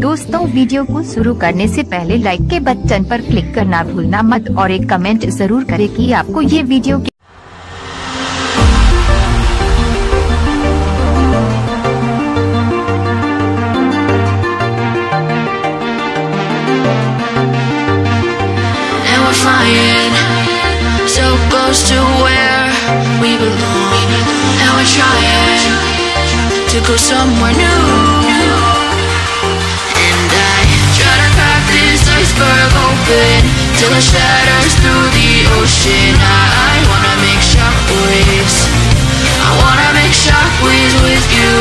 दोस्तों, वीडियो को शुरू करने से पहले लाइक के बटन पर क्लिक करना भूलना मत और एक कमेंट जरूर करें कि आपको ये video flying so close to where we belong, and we're trying to go somewhere new. And I try to crack this iceberg open till it shatters through the ocean. I wanna make shockwaves, I wanna make shockwaves with you.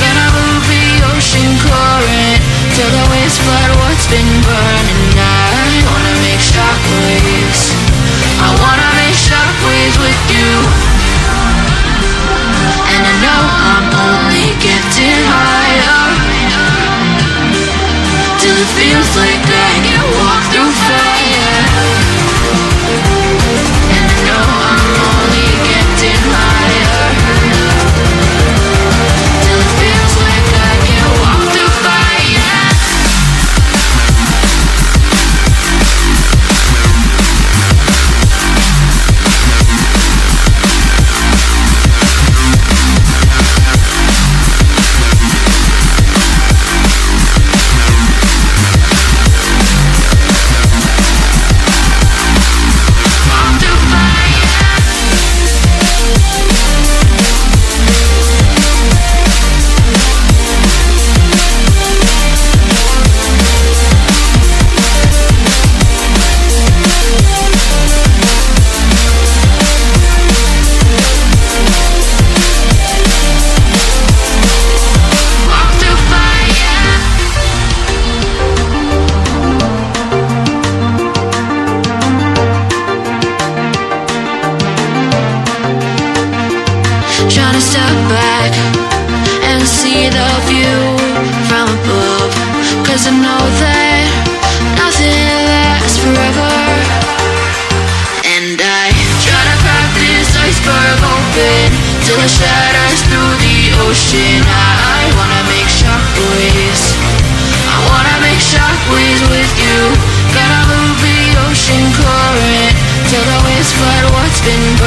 Gonna move the ocean current till the waves flood what's been burning. I wanna make shockwaves, I wanna make shockwaves with you. And I know I'm only getting higher till it feels like I can walk through fire. And I know I'm only getting higher till it feels like I can walk through fire. Trying to step back and see the view from above, 'cause I know that nothing lasts forever. And I try to crack this iceberg open till it shatters through the ocean. I wanna make shockwaves, I wanna make shockwaves with you. Gonna move the ocean current till the waves flood what's been burning.